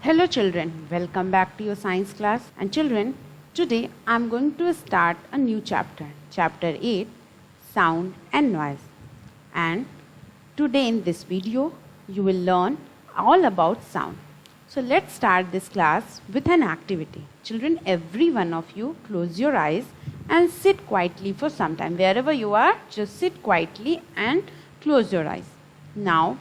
Hello children, welcome back to your science class. And children, today I am going to start a new chapter, chapter 8, sound and noise. And today in this video, you will learn all about sound. So let's start this class with an activity. Children, every one of you close your eyes and sit quietly for some time. Wherever you are, just sit quietly and close your eyes. Now,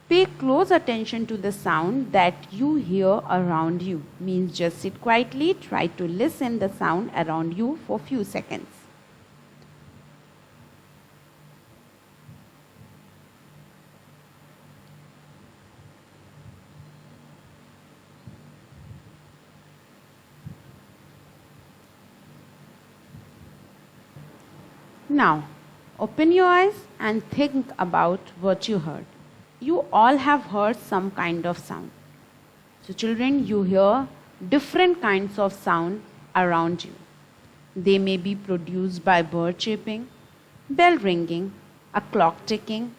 pay close attention to the sound that you hear around you. Means just sit quietly, try to listen the sound around you for few seconds. Now, open your eyes and think about what you heard. You all have heard some kind of sound. So children, you hear different kinds of sound around you. They may be produced by bird chirping, bell ringing, a clock ticking,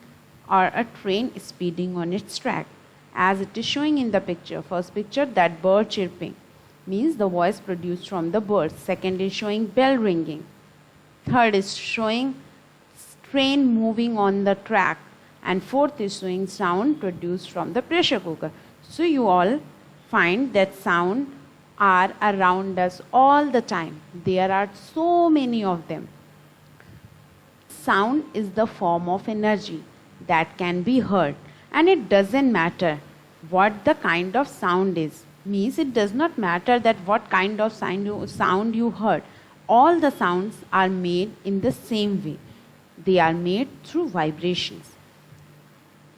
or a train speeding on its track. As it is showing in the picture, first picture, that bird chirping means the voice produced from the bird. Second is showing bell ringing. Third is showing train moving on the track. And fourth is showing sound produced from the pressure cooker. So you all find that sound are around us all the time. There are so many of them. Sound is the form of energy that can be heard, and it doesn't matter what the kind of sound is. Means it does not matter that what kind of sound you heard. All the sounds are made in the same way. They are made through vibrations.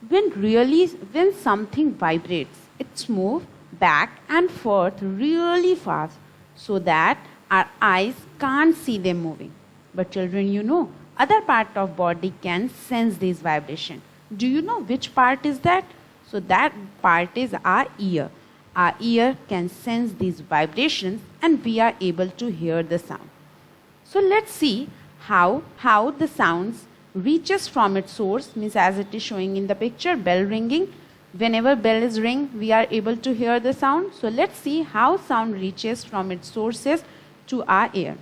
When something vibrates, it's moves back and forth really fast so that our eyes can't see them moving. But children, you know, other part of body can sense this vibration. Do you know which part is that? So that part is our ear. Our ear can sense these vibrations and we are able to hear the sound. So let's see how the sounds reaches from its source, means as it is showing in the picture, bell ringing. Whenever bell is ring, we are able to hear the sound. So let's see how sound reaches from its sources to our ear.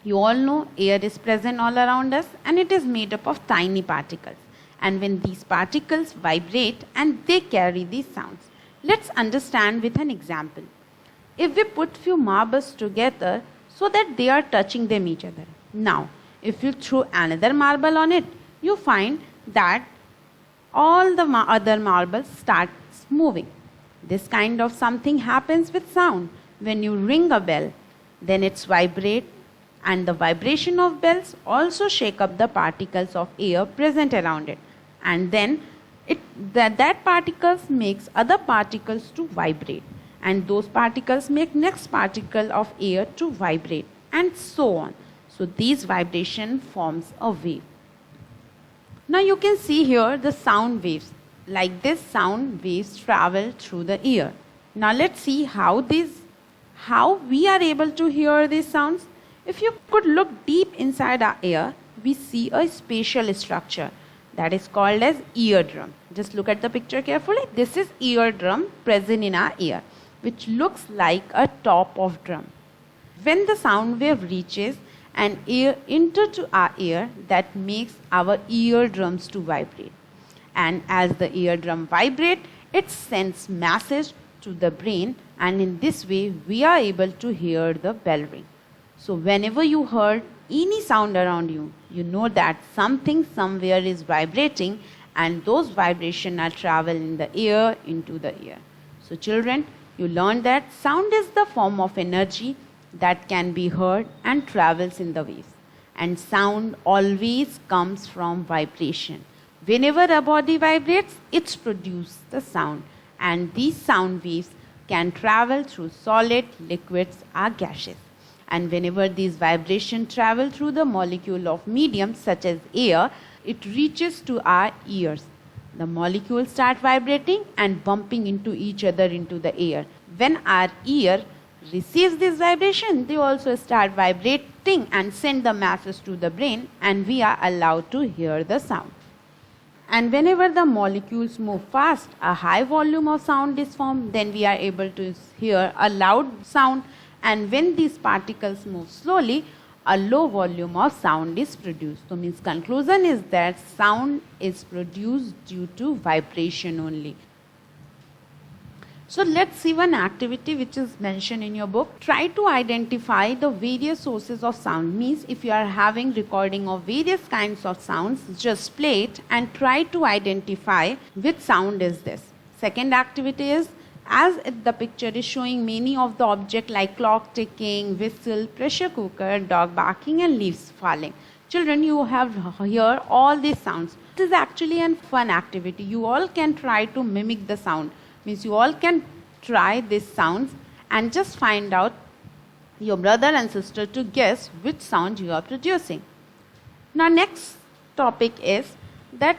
You all know air is present all around us and it is made up of tiny particles. And when these particles vibrate and they carry these sounds. Let's understand with an example. If we put few marbles together so that they are touching them each other. Now, if you throw another marble on it, you find that all the other marbles starts moving. This kind of something happens with sound. When you ring a bell, then it's vibrate, and the vibration of bells also shake up the particles of air present around it. And then that particles makes other particles to vibrate. And those particles make next particle of air to vibrate, and so on. So these vibration forms a wave. Now you can see here the sound waves. Like this, sound waves travel through the ear. Now let's see how we are able to hear these sounds. If you could look deep inside our ear, we see a spatial structure that is called as eardrum. Just look at the picture carefully. This is eardrum present in our ear, which looks like a top of drum. When the sound wave reaches and air into our ear, that makes our eardrums to vibrate. And as the eardrum vibrate, it sends message to the brain, and in this way we are able to hear the bell ring. So whenever you heard any sound around you, you know that something somewhere is vibrating, and those vibrations are travel in the ear into the ear. So children, you learned that sound is the form of energy that can be heard and travels in the waves. And sound always comes from vibration. Whenever a body vibrates, it produces the sound. And these sound waves can travel through solid, liquids, or gases. And whenever these vibrations travel through the molecule of medium such as air, it reaches to our ears. The molecules start vibrating and bumping into each other into the air. When our ear receives this vibration, they also start vibrating and send the masses to the brain, and we are allowed to hear the sound. And whenever the molecules move fast, a high volume of sound is formed, then we are able to hear a loud sound. And when these particles move slowly, a low volume of sound is produced. So means conclusion is that sound is produced due to vibration only. So let's see one activity which is mentioned in your book. Try to identify the various sources of sound. Means if you are having recording of various kinds of sounds, just play it and try to identify which sound is this. Second activity is, as the picture is showing many of the objects like clock ticking, whistle, pressure cooker, dog barking and leaves falling. Children, you have heard all these sounds. It is actually a fun activity. You all can try to mimic the sound. Means you all can try these sounds and just find out your brother and sister to guess which sound you are producing. Now next topic is that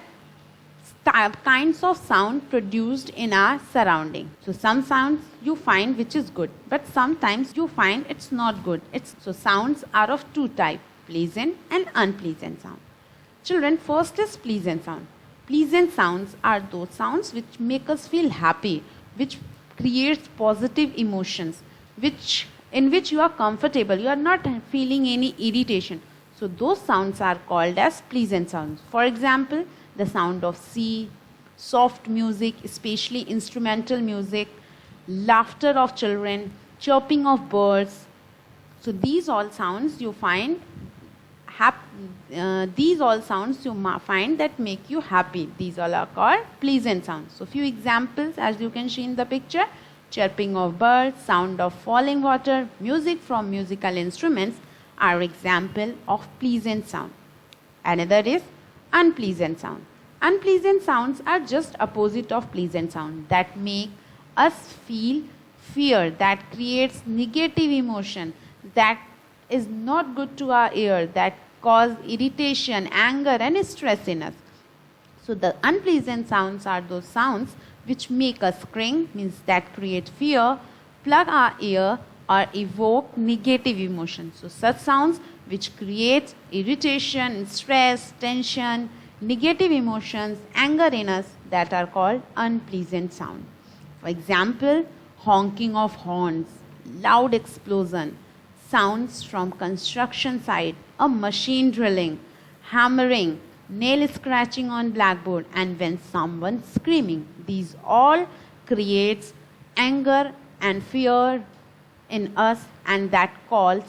kinds of sound produced in our surrounding. So some sounds you find which is good, but sometimes you find it's not good. So sounds are of two types, pleasant and unpleasant sound. Children, first is pleasant sound. Pleasant sounds are those sounds which make us feel happy, which creates positive emotions, in which you are comfortable, you are not feeling any irritation. So those sounds are called as pleasant sounds. For example, the sound of sea, soft music, especially instrumental music, laughter of children, chirping of birds. So these all sounds you find that make you happy. These all are called pleasant sounds. So few examples as you can see in the picture: chirping of birds, sound of falling water, music from musical instruments are example of pleasant sound. Another is unpleasant sound. Unpleasant sounds are just opposite of pleasant sound, that make us feel fear, that creates negative emotion, that is not good to our ear, that cause irritation, anger and stress in us. So the unpleasant sounds are those sounds which make us cring, means that create fear, plug our ear or evoke negative emotions. So such sounds which create irritation, stress, tension, negative emotions, anger in us, that are called unpleasant sound. For example, honking of horns, loud explosion, sounds from construction site, a machine drilling, hammering, nail scratching on blackboard, and when someone screaming. These all creates anger and fear in us, and that calls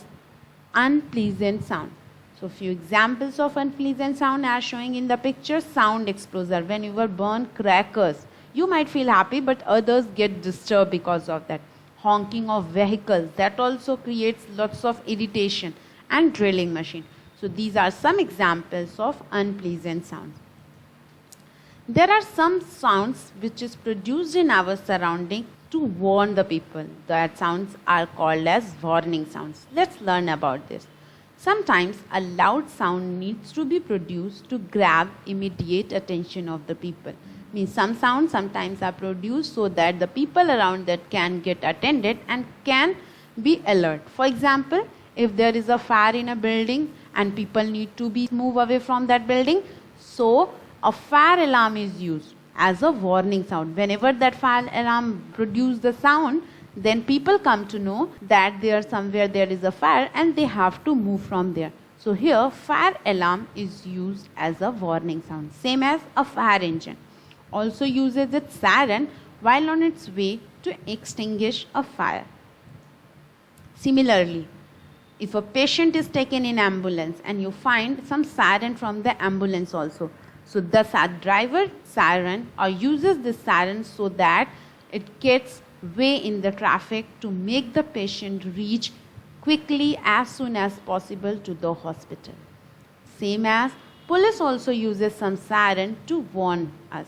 unpleasant sound. So few examples of unpleasant sound are showing in the picture. Sound explosion, when you will burn crackers, you might feel happy but others get disturbed because of that. Honking of vehicles, that also creates lots of irritation, and drilling machine. So these are some examples of unpleasant sounds. There are some sounds which is produced in our surrounding to warn the people. That sounds are called as warning sounds. Let's learn about this. Sometimes a loud sound needs to be produced to grab immediate attention of the people. Means some sounds sometimes are produced so that the people around that can get attended and can be alert. For example, if there is a fire in a building and people need to be move away from that building, so a fire alarm is used as a warning sound. Whenever that fire alarm produces the sound, then people come to know that somewhere there is a fire and they have to move from there. So here fire alarm is used as a warning sound. Same as a fire engine also uses its siren while on its way to extinguish a fire. Similarly, if a patient is taken in ambulance and you find some siren from the ambulance also, so the driver siren or uses this siren so that it gets way in the traffic to make the patient reach quickly as soon as possible to the hospital. Same as police also uses some siren to warn us.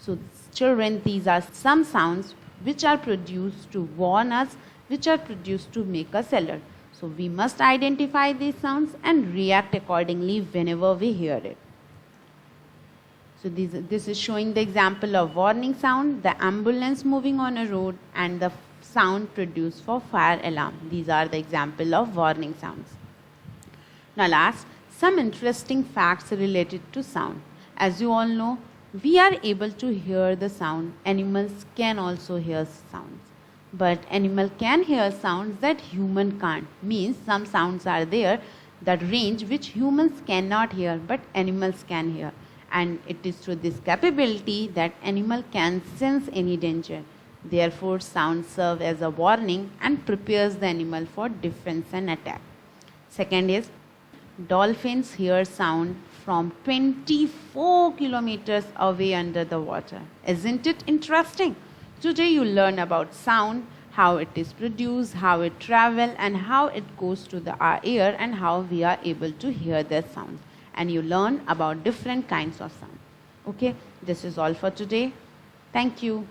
So children, these are some sounds which are produced to warn us, which are produced to make us alert. So we must identify these sounds and react accordingly whenever we hear it. So this is showing the example of warning sound, the ambulance moving on a road, and the sound produced for fire alarm. These are the example of warning sounds. Now last, some interesting facts related to sound. As you all know, We are able to hear the sound. Animals can also hear sounds. But animal can hear sounds that human can't. Means some sounds are there that range which humans cannot hear but animals can hear. And it is through this capability that animal can sense any danger. Therefore, sound serve as a warning and prepares the animal for defense and attack. Second is dolphins hear sound from 24 kilometers away under the water. Isn't it interesting? Today you learn about sound, how it is produced, how it travels, and how it goes to our ear and how we are able to hear the sound. And you learn about different kinds of sound. Okay, this is all for today. Thank you.